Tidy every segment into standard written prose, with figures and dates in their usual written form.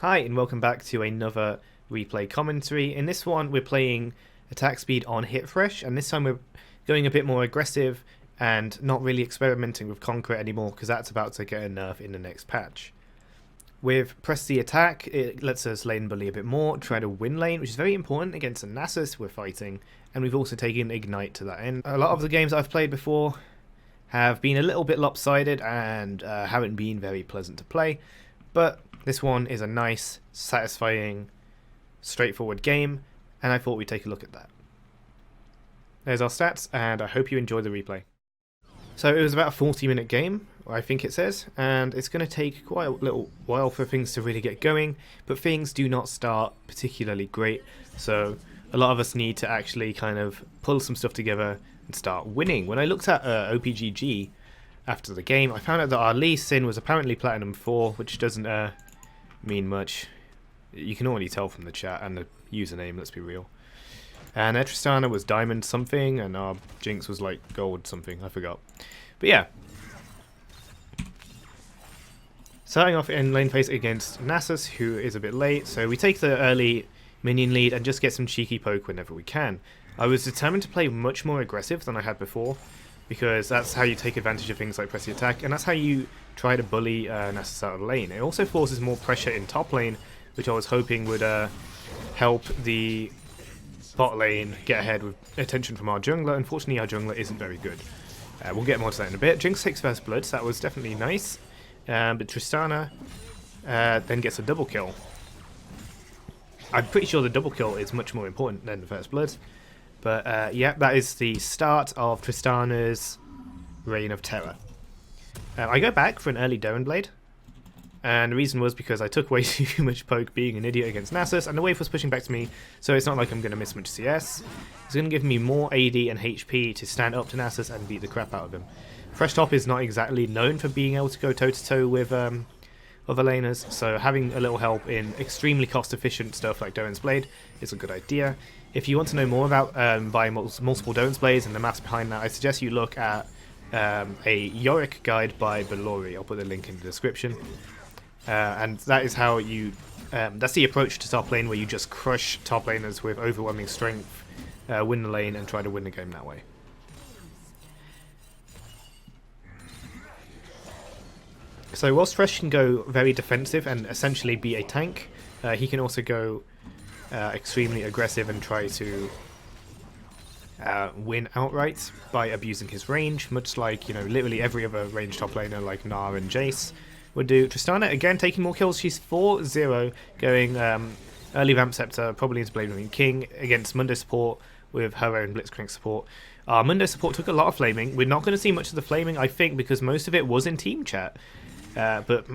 Hi and welcome back to another replay commentary. In this one we're playing attack speed on AD Thresh, and this time we're going a bit more aggressive and not really experimenting with Conqueror anymore because that's about to get a nerf in the next patch. With Press the Attack, it lets us lane bully a bit more, try to win lane, which is very important against the Nasus we're fighting, and we've also taken Ignite to that end. A lot of the games I've played before have been a little bit lopsided and haven't been very pleasant to play, but this one is a nice, satisfying, straightforward game, and I thought we'd take a look at that. There's our stats, and I hope you enjoy the replay. So it was about a 40-minute game, I think it says, and it's going to take quite a little while for things to really get going, but things do not start particularly great, so a lot of us need to actually kind of pull some stuff together and start winning. When I looked at OPGG after the game, I found out that our Lee Sin was apparently Platinum 4, which doesn't mean much. You can already tell from the chat and the username, let's be real. And Tristana was Diamond something, and our Jinx was like Gold something, I forgot. But yeah. Starting off in lane phase against Nasus, who is a bit late, so we take the early minion lead and just get some cheeky poke whenever we can. I was determined to play much more aggressive than I had before, because that's how you take advantage of things like Press the Attack, and that's how you try to bully Nasus out of the lane. It also forces more pressure in top lane, which I was hoping would help the bot lane get ahead with attention from our jungler. Unfortunately, our jungler isn't very good. We'll get more to that in a bit. Jinx takes first blood, so that was definitely nice. But Tristana then gets a double kill. I'm pretty sure the double kill is much more important than the first blood. But yeah, that is the start of Tristana's reign of terror. I go back for an early Dawn Blade, and the reason was because I took way too much poke being an idiot against Nasus, and the wave was pushing back to me, so it's not like I'm going to miss much CS. It's going to give me more AD and HP to stand up to Nasus and beat the crap out of him. Fresh Top is not exactly known for being able to go toe-to-toe with other laners, so having a little help in extremely cost-efficient stuff like Dawn's Blade is a good idea. If you want to know more about buying multiple Dawn's Blades and the maths behind that, I suggest you look at a Yorick guide by Belori. I'll put the link in the description. And that is how you... that's the approach to top lane, where you just crush top laners with overwhelming strength, win the lane, and try to win the game that way. So whilst Thresh can go very defensive and essentially be a tank, he can also go extremely aggressive and try to win outright by abusing his range, much like, you know, literally every other range top laner like Gnar and Jace would do. Tristana, again, taking more kills. She's 4-0, going early Vamp Scepter, probably into Blade Ring King, against Mundo Support with her own Blitzcrank support. Mundo Support took a lot of flaming. We're not going to see much of the flaming, I think, because most of it was in team chat. But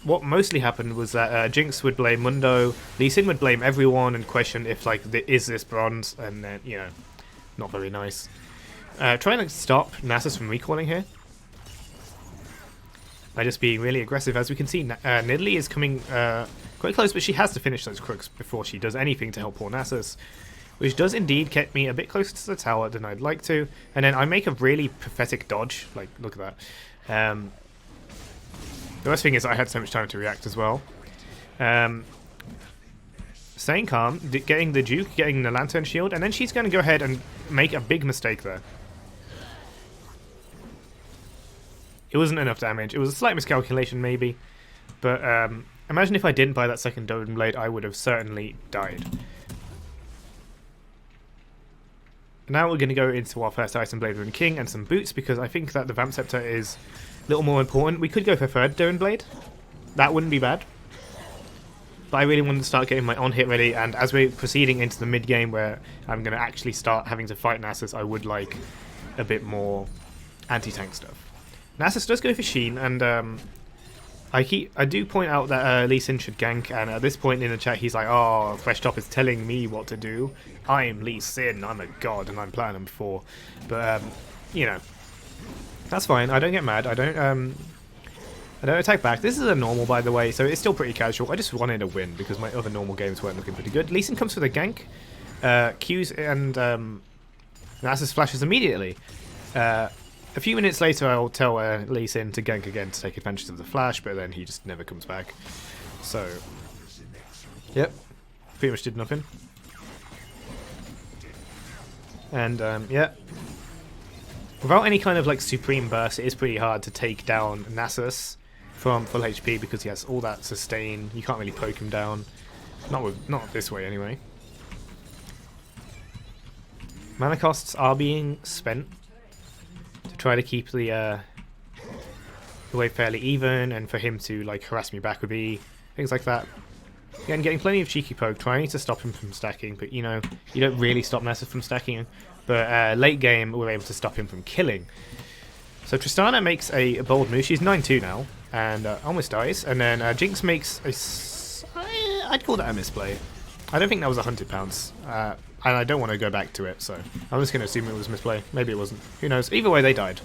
what mostly happened was that Jinx would blame Mundo, Lee Sin would blame everyone and question if, like, is this bronze, and then, you know, not very nice. Trying to stop Nasus from recalling here by just being really aggressive. As we can see, Nidalee is coming quite close, but she has to finish those crooks before she does anything to help poor Nasus, which does indeed get me a bit closer to the tower than I'd like to. And then I make a really pathetic dodge. Like, look at that. The worst thing is I had so much time to react as well. Staying calm, getting the Duke, getting the Lantern Shield, and then she's going to go ahead and make a big mistake there. It wasn't enough damage. It was a slight miscalculation maybe, but imagine if I didn't buy that second Dawn Blade, I would have certainly died. Now we're going to go into our first item, Blade Rune King, and some boots, because I think that the Vamp Scepter is a little more important. We could go for third Dawn Blade. That wouldn't be bad. But I really wanted to start getting my on-hit ready, and as we're proceeding into the mid-game where I'm going to actually start having to fight Nasus, I would like a bit more anti-tank stuff. Nasus does go for Sheen, and I do point out that Lee Sin should gank, and at this point in the chat he's like, oh, Fresh Top is telling me what to do. I'm Lee Sin, I'm a god, and I'm Platinum 4. But, you know, that's fine. I don't get mad. I don't attack back. This is a normal, by the way, so it's still pretty casual. I just wanted a win because my other normal games weren't looking pretty good. Lee Sin comes for the gank. Q's and Nasus flashes immediately. A few minutes later, I'll tell Lee Sin to gank again to take advantage of the flash, but then he just never comes back. So Yep. Pretty much did nothing. And, yeah. Without any kind of, like, supreme burst, it is pretty hard to take down Nasus from full HP because he has all that sustain. You can't really poke him down. Not this way, anyway. Mana costs are being spent to try to keep the wave fairly even, and for him to like harass me back with E, things like that. Again, getting plenty of cheeky poke, trying to stop him from stacking, but you know, you don't really stop Nasus from stacking. But late game, we're able to stop him from killing. So Tristana makes a bold move. She's 9-2 now, and almost dies. And then Jinx makes a... I'd call that a misplay. I don't think that was £100. And I don't want to go back to it, so I'm just going to assume it was misplay. Maybe it wasn't. Who knows? Either way, they died.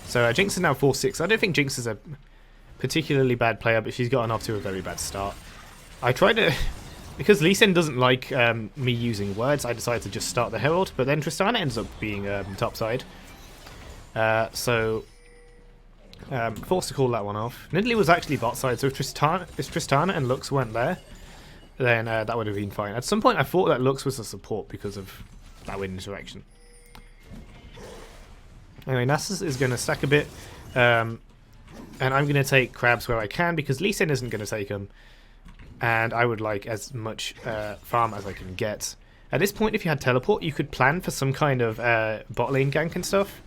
So Jinx is now 4-6. I don't think Jinx is a particularly bad player, but she's gotten off to a very bad start. I tried to... Because Lee Sin doesn't like me using words, I decided to just start the Herald, but then Tristana ends up being topside. So forced to call that one off. Nidalee was actually bot side, so if Tristana and Lux weren't there, then that would have been fine. At some point I thought that Lux was a support because of that wind interaction. Anyway, Nasus is going to stack a bit, and I'm going to take crabs where I can because Lee Sin isn't going to take them, and I would like as much farm as I can get. At this point, if you had teleport, you could plan for some kind of bot lane gank and stuff.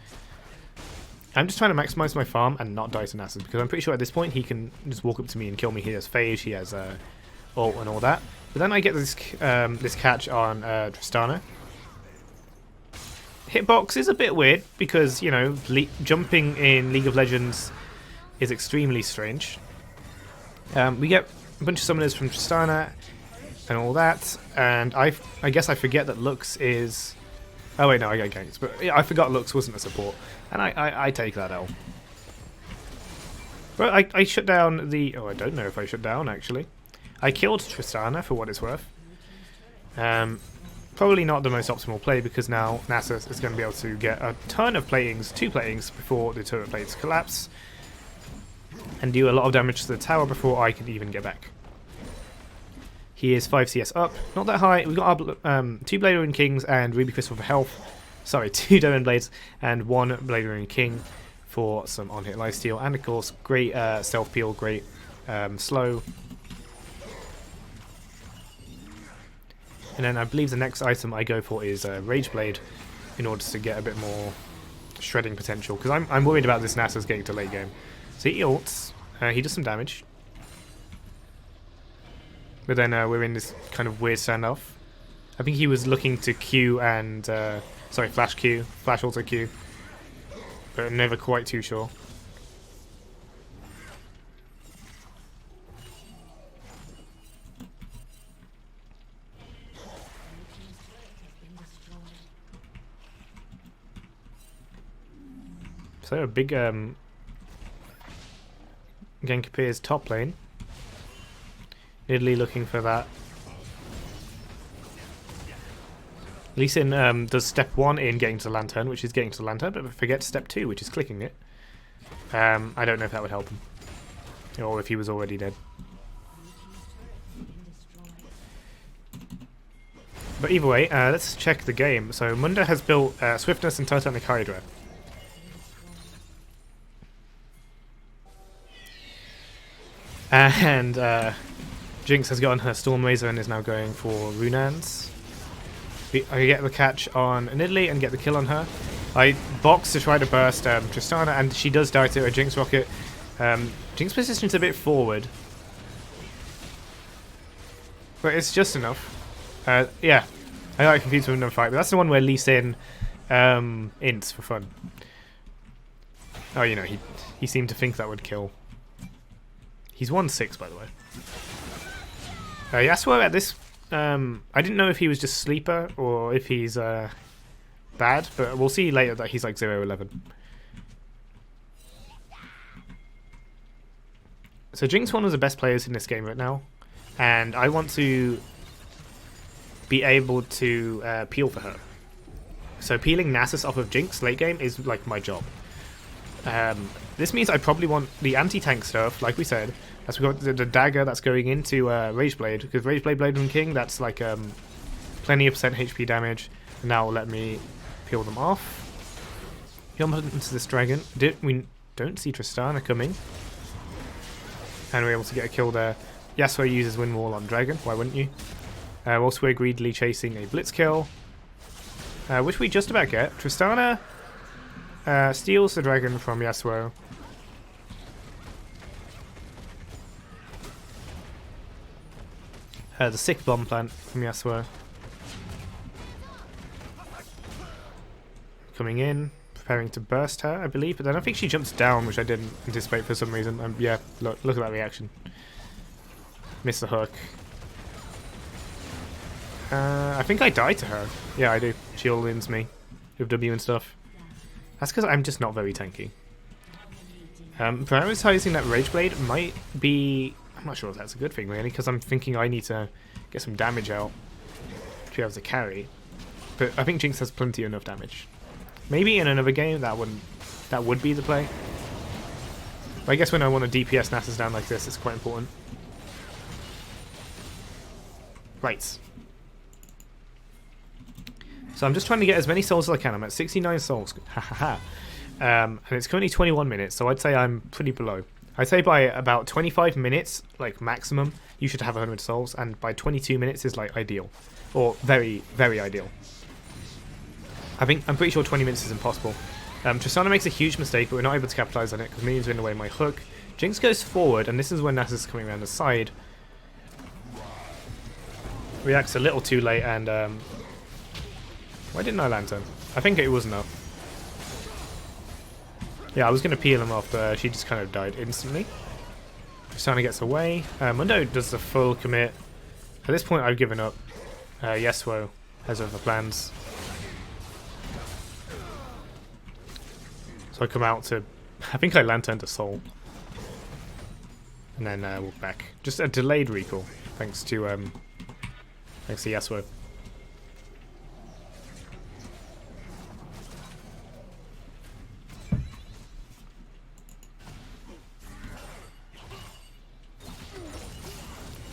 I'm just trying to maximize my farm and not die to Nasus because I'm pretty sure at this point he can just walk up to me and kill me. He has phase, he has ult and all that. But then I get this this catch on Tristana. Hitbox is a bit weird because, you know, jumping in League of Legends is extremely strange. We get a bunch of summoners from Tristana and all that, and I guess I forget that Lux is... Oh wait, no, I get ganked, but yeah, I forgot Lux wasn't a support, and I take that L. But I shut down the... Oh, I don't know if I shut down, actually. I killed Tristana, for what it's worth. Probably not the most optimal play, because now Nasus is going to be able to get a ton of platings, 2 platings, before the turret plates collapse, and do a lot of damage to the tower before I can even get back. He is 5 CS up, not that high. We've got our 2 Blade Ruin Kings and Ruby Crystal for health. Sorry, 2 Diamond Blades and 1 Blade Ruin King for some on-hit lifesteal, and of course, great stealth peel, great slow. And then I believe the next item I go for is Rage Blade in order to get a bit more shredding potential, because I'm worried about this Nasus getting to late game. So he ults, he does some damage. But then we're in this kind of weird standoff. I think he was looking to Q and... sorry, flash Q. Flash auto Q. But I'm never quite too sure. So a big gank appears top lane. Nidalee looking for that. Lee Sin does step 1 in getting to the lantern, which is getting to the lantern, but forgets step 2, which is clicking it. I don't know if that would help him, or if he was already dead. But either way, let's check the game. So Mundo has built Swiftness and Titanic Hydra. And Jinx has gotten her Storm Razor and is now going for Runans. I get the catch on Nidalee and get the kill on her. I box to try to burst Tristana, and she does die to a Jinx rocket. Jinx position's a bit forward, but it's just enough. Yeah, I got confused with another fight, but that's the one where Lee Sin ints for fun. Oh, you know, he seemed to think that would kill. He's 1-6, by the way. Yasuo at this... I didn't know if he was just sleeper or if he's bad, but we'll see later that he's like 0-11. So Jinx one of the best players in this game right now, and I want to be able to peel for her. So peeling Nasus off of Jinx late game is like my job. This means I probably want the anti-tank stuff, like we said, As we got the dagger that's going into Rageblade, because Rageblade from King, that's like plenty of percent HP damage. And now let me peel them off. Jump into this dragon. We don't see Tristana coming. And we're able to get a kill there. Yasuo uses Wind Wall on dragon, why wouldn't you? Also we're greedily chasing a blitz kill, which we just about get. Tristana steals the dragon from Yasuo. The sick bomb plant from Yasuo. Coming in, preparing to burst her, I believe, but then I think she jumps down, which I didn't anticipate for some reason. Yeah, look at that reaction. Miss the hook. I think I died to her. Yeah, I do. She all-ins me with W and stuff. That's because I'm just not very tanky. Prioritizing that Rageblade might be... I'm not sure if that's a good thing, really, because I'm thinking I need to get some damage out to be able to carry. But I think Jinx has plenty enough damage. Maybe in another game that would be the play. But I guess when I want to DPS Nasus down like this, it's quite important. Right. So I'm just trying to get as many souls as I can. I'm at 69 souls. And it's currently 21 minutes, so I'd say I'm pretty below. I'd say by about 25 minutes, like maximum, you should have 100 souls, and by 22 minutes is like ideal. Or very, very ideal. I'm pretty sure 20 minutes is impossible. Tristana makes a huge mistake, but we're not able to capitalize on it because minions are in the way of my hook. Jinx goes forward, and this is when Nasus is coming around the side. Reacts a little too late, and why didn't I lantern? I think it was enough. Yeah, I was going to peel him off, but she just kind of died instantly. Tristana gets away. Mundo does the full commit. At this point, I've given up. Yasuo has other plans. So I come out to... I think I lanterned a soul. And then walk back. Just a delayed recall, thanks to Yasuo.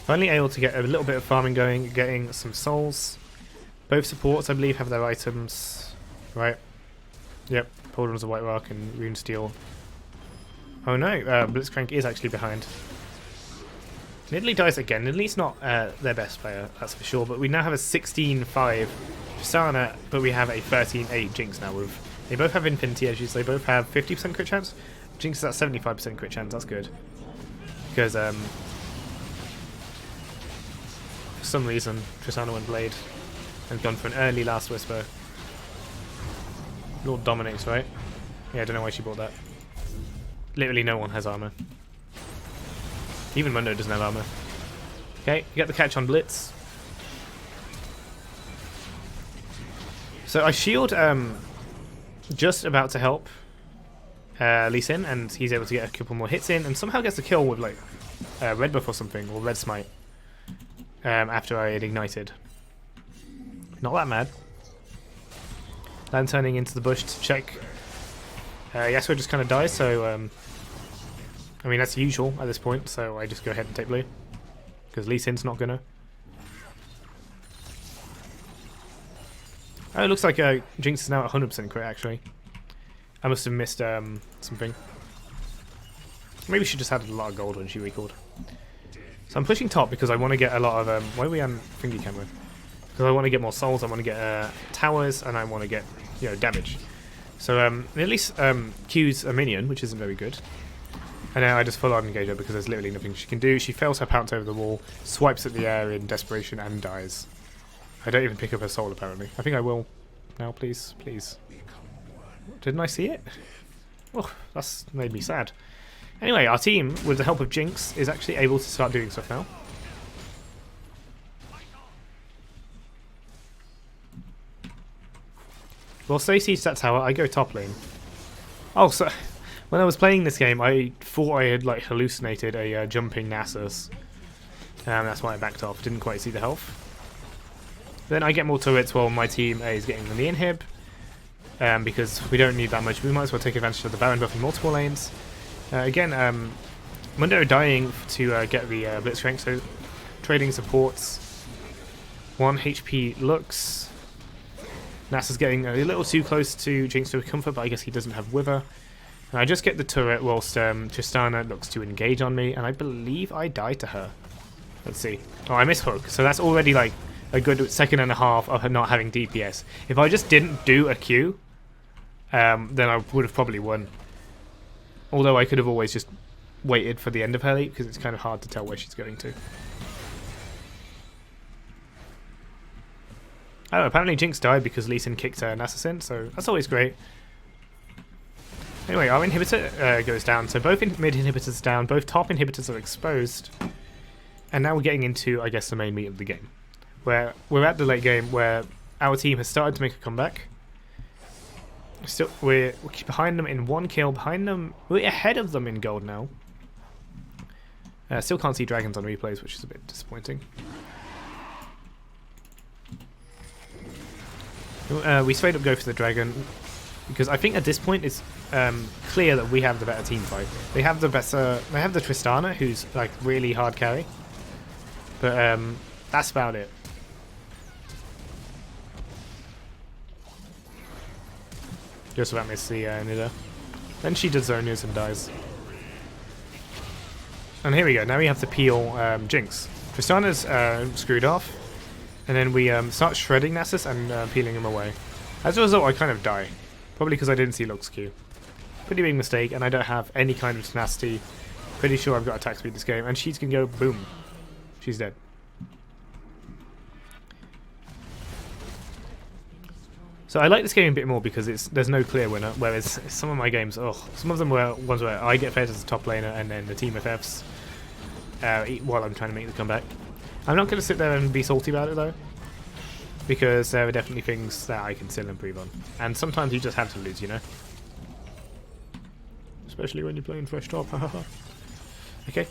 Finally able to get a little bit of farming going, getting some souls. Both supports, I believe, have their items. Right. Yep. Pauldron's a White Rock and Rune Steel. Oh no, Blitzcrank is actually behind. Nidalee dies again. Nidalee's not their best player, that's for sure, but we now have a 16-5 Tristana, but we have a 13-8 Jinx now. They both have Infinity Edges, they both have 50% crit chance. Jinx is at 75% crit chance, that's good. Because, for some reason, Tristana went Blade and gone for an early Last Whisper. Lord dominates, right? Yeah, I don't know why she bought that. Literally no one has armor. Even Mundo doesn't have armor. Okay, you get the catch on Blitz. So I shield just about to help Lee Sin, and he's able to get a couple more hits in, and somehow gets a kill with like Red Buff or something, or Red Smite, after I had ignited. Not that mad. Lanterning into the bush to check. Yasuo just kind of dies, so I mean that's usual at this point, so I just go ahead and take blue. Because Lee Sin's not gonna. Oh, it looks like Jinx is now at 100% crit actually. I must have missed something. Maybe she just had a lot of gold when she recalled. So I'm pushing top because I want to get a lot of... why are we on thingy camera? Because I want to get more souls, I want to get towers, and I want to get, you know, damage. So at least Q's a minion, which isn't very good. And now I just full on engage her because there's literally nothing she can do. She fails her pounce over the wall, swipes at the air in desperation, and dies. I don't even pick up her soul apparently. I think I will now, please, please. Didn't I see it? Oh, that's made me sad. Anyway, our team, with the help of Jinx, is actually able to start doing stuff now. Well, stay siege that tower, I go top lane. Oh, so when I was playing this game, I thought I had like hallucinated a jumping Nasus. That's why I backed off, didn't quite see the health. Then I get more turrets while my team is getting the inhib. Because we don't need that much, we might as well take advantage of the Baron buff in multiple lanes. Again, Mundo dying to get the Blitzcrank, so trading supports. 1 HP Lux. Nasus getting a little too close to Jinx to comfort, but I guess he doesn't have Wither. And I just get the turret whilst Tristana looks to engage on me, and I believe I die to her. Let's see. Oh, I miss Hook, so that's already like a good second and a half of her not having DPS. If I just didn't do a Q, then I would have probably won. Although I could have always just waited for the end of her leap, because it's kind of hard to tell where she's going to. Oh, apparently Jinx died because Lee Sin kicked her Nasus in, so that's always great. Anyway, our inhibitor goes down, so both mid inhibitors are down, both top inhibitors are exposed. And now we're getting into, I guess, the main meat of the game. Where we're at the late game where our team has started to make a comeback. Still, we're behind them in 1 kill, behind them, we're ahead of them in gold now. Still can't see dragons on replays, which is a bit disappointing. We straight up go for the dragon, because I think at this point it's clear that we have the better team fight. They have the Tristana, who's like really hard carry, but that's about it. Just about missed the Nida. Then she does Zonias and dies. And here we go. Now we have to peel Jinx. Tristana's screwed off. And then we start shredding Nasus and peeling him away. As a result, I kind of die. Probably because I didn't see Lux Q. Pretty big mistake, and I don't have any kind of tenacity. Pretty sure I've got attack speed this game. And she's going to go boom. She's dead. So I like this game a bit more because there's no clear winner, whereas some of my games, some of them were ones where I get fed as a top laner and then the team FFs while I'm trying to make the comeback. I'm not going to sit there and be salty about it though, because there are definitely things that I can still improve on. And sometimes you just have to lose, you know? Especially when you're playing fresh top. Okay.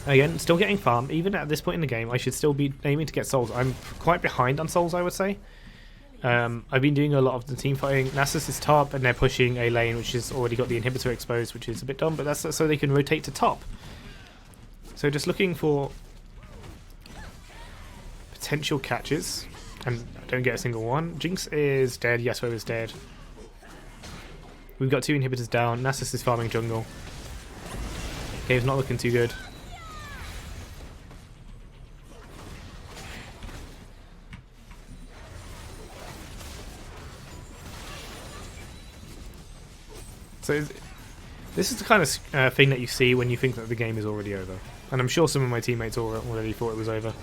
Again, still getting farm. Even at this point in the game, I should still be aiming to get souls. I'm quite behind on souls, I would say. I've been doing a lot of the team fighting. Nasus is top, and they're pushing a lane which has already got the inhibitor exposed, which is a bit dumb, but that's so they can rotate to top. So just looking for potential catches, and I don't get a single one. Jinx is dead, Yasuo is dead. We've got 2 inhibitors down. Nasus is farming jungle. Cave's not looking too good. So this is the kind of thing that you see when you think that the game is already over. And I'm sure some of my teammates already thought it was over.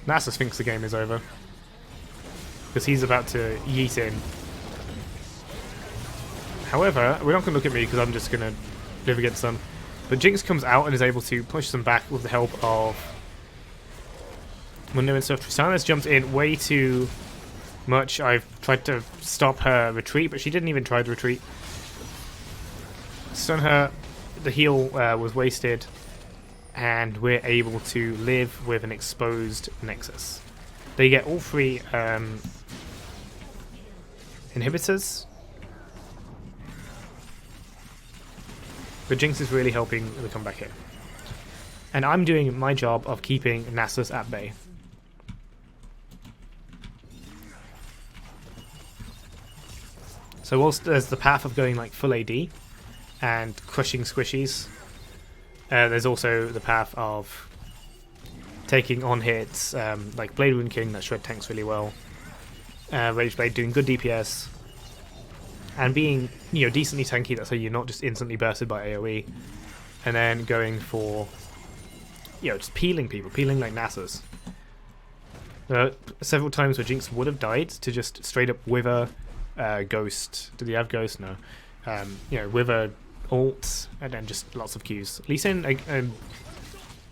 Nasus thinks the game is over, because he's about to yeet in. However, we're not going to look at me because I'm just going to live against them. But Jinx comes out and is able to push them back with the help of Mundo and stuff. Tristana's jumped in way too much. I've tried to stop her retreat, but she didn't even try to retreat. Stun her. The heal was wasted, and we're able to live with an exposed Nexus. They get all 3 inhibitors, but Jinx is really helping the comeback here. And I'm doing my job of keeping Nasus at bay. So whilst there's the path of going like full AD and crushing squishies, there's also the path of taking on hits like Blade Rune King that shred tanks really well, Rage Blade doing good DPS, and being decently tanky, that's how you're not just instantly bursted by AoE, and then going for just peeling people, peeling like Nasus. Several times where Jinx would have died to just straight up Wither, Ghost. Did he have Ghost? No. Wither, ult, and then just lots of Qs. Lee Sin,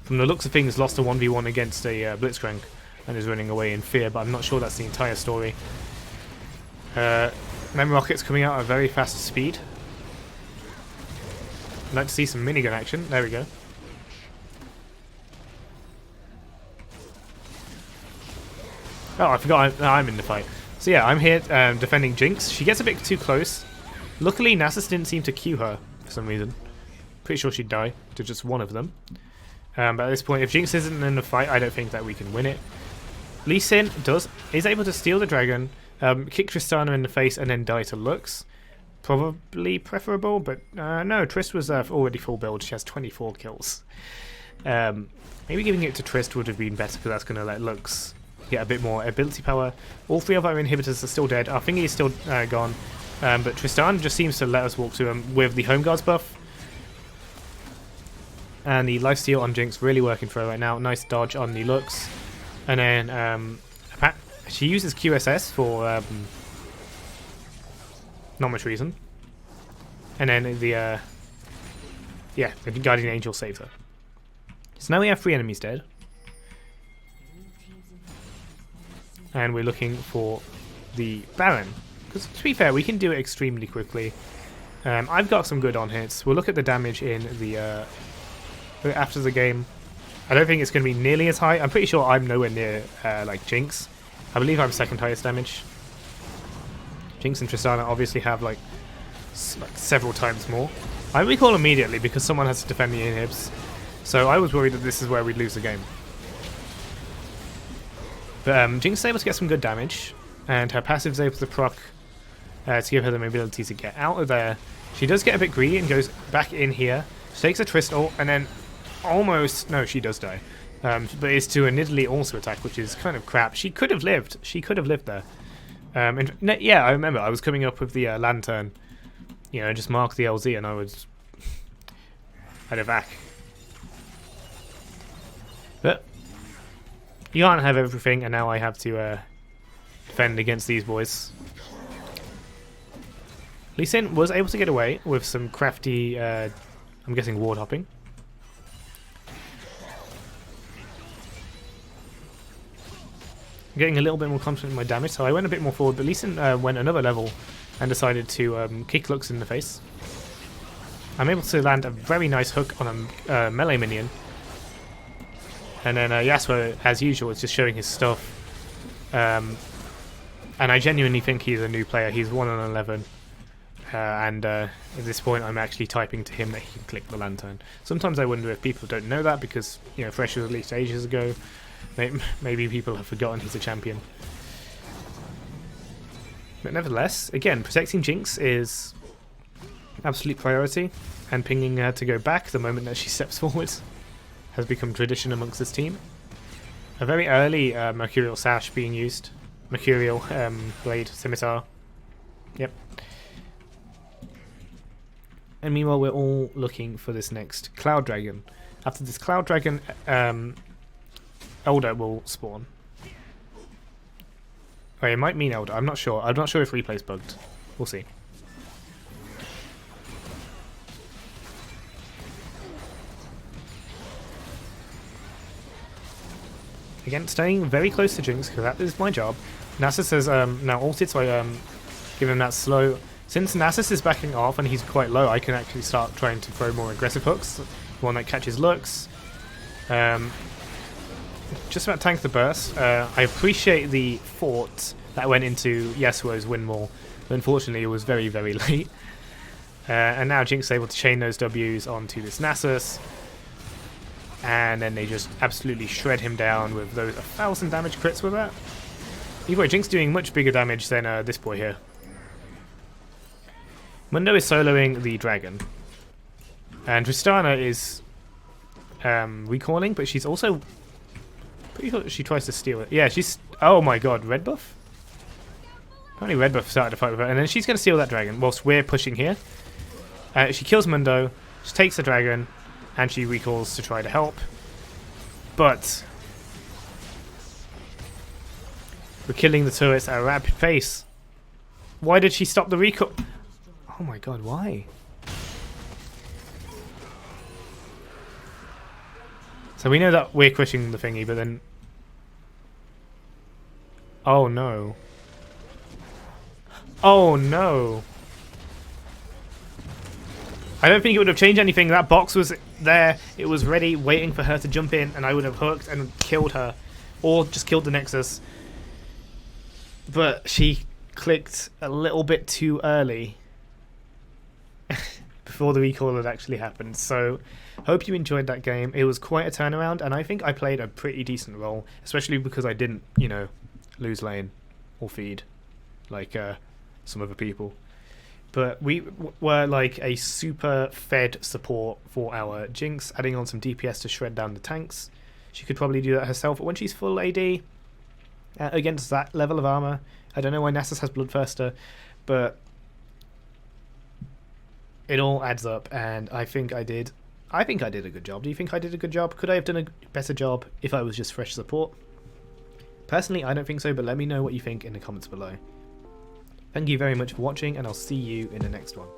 from the looks of things, lost a 1v1 against a Blitzcrank and is running away in fear, but I'm not sure that's the entire story. Mem rockets coming out at a very fast speed. I'd like to see some minigun action. There we go. Oh, I forgot I'm in the fight. So yeah, I'm here defending Jinx. She gets a bit too close, Luckily, Nasus didn't seem to Q her for some reason. Pretty sure she'd die to just one of them. But at this point, if Jinx isn't in the fight, I don't think that we can win it. Lee Sin is able to steal the dragon, kick Tristana in the face, and then die to Lux. Probably preferable, but no, Trist was already full build. She has 24 kills. Maybe giving it to Trist would have been better, because that's going to let Lux get a bit more ability power. All 3 of our inhibitors are still dead. Our thingy is still gone. But Tristana just seems to let us walk to him with the Home Guards buff. And the lifesteal on Jinx really working for her right now. Nice dodge on the Lux. And then she uses QSS for not much reason. And then the Guardian Angel saves her. So now we have 3 enemies dead. And we're looking for the Baron. Because to be fair, we can do it extremely quickly. I've got some good on hits. We'll look at the damage in the after the game. I don't think it's going to be nearly as high. I'm pretty sure I'm nowhere near like Jinx. I believe I'm 2nd highest damage. Jinx and Tristana obviously have like several times more. I recall immediately because someone has to defend the inhibs. So I was worried that this is where we'd lose the game. But Jinx is able to get some good damage, and her passive is able to proc to give her the mobility to get out of there. She does get a bit greedy and goes back in here. She takes a Trist ult and then almost... No, she does die. But it's to a Nidalee also attack, which is kind of crap. She could have lived. She could have lived there. Yeah, I remember. I was coming up with the lantern. You know, just mark the LZ and I was... I'd evac. But you can't have everything, and now I have to defend against these boys. Lee Sin was able to get away with some crafty, I'm guessing, ward hopping. I'm getting a little bit more confident in my damage, so I went a bit more forward, but Lee Sin went another level and decided to kick Lux in the face. I'm able to land a very nice hook on a melee minion. And then Yasuo, as usual, is just showing his stuff. And I genuinely think he's a new player. He's 1 on 11. And at this point, I'm actually typing to him that he can click the lantern. Sometimes I wonder if people don't know that because, you know, Thresh was released ages ago. Maybe people have forgotten he's a champion. But nevertheless, again, protecting Jinx is absolute priority. And pinging her to go back the moment that she steps forward has become tradition amongst this team. A very early Mercurial Sash being used. Mercurial Blade Scimitar. Yep. And meanwhile, we're all looking for this next Cloud Dragon. After this Cloud Dragon, Elder will spawn. Oh, it might mean Elder. I'm not sure. I'm not sure if replay's bugged. We'll see. Again, staying very close to Jinx, because that is my job. Nasus has now ulted, so I give him that slow. Since Nasus is backing off and he's quite low, I can actually start trying to throw more aggressive hooks. One that catches Lux. Just about tank the burst. I appreciate the fort that went into Yasuo's windmill, but unfortunately it was very, very late. And now Jinx is able to chain those Ws onto this Nasus. And then they just absolutely shred him down with those 1,000 damage crits with that. Either way, Jinx doing much bigger damage than this boy here. Mundo is soloing the dragon. And Tristana is recalling, but she's also... Pretty sure she tries to steal it. Yeah, she's... Oh my god, red buff? Apparently red buff started to fight with her. And then she's going to steal that dragon whilst we're pushing here. She kills Mundo. She takes the dragon. And she recalls to try to help. But we're killing the turrets at a rapid pace. Why did she stop the recall? Oh my god, why? So we know that we're crushing the thingy, but then... Oh no. Oh no. I don't think it would have changed anything. That box was there. It was ready, waiting for her to jump in, and I would have hooked and killed her. Or just killed the Nexus. But she clicked a little bit too early. before the recall had actually happened. So hope you enjoyed that game. It was quite a turnaround, and I think I played a pretty decent role, especially because I didn't, you know, lose lane or feed like some other people. But we were like a super fed support for our Jinx, adding on some DPS to shred down the tanks. She could probably do that herself, but when she's full AD against that level of armor, I don't know why Nasus has Bloodthirster, but it all adds up, and I think I did a good job. Do you think I did a good job? Could I have done a better job if I was just fresh support? Personally, I don't think so, but let me know what you think in the comments below. Thank you very much for watching, and I'll see you in the next one.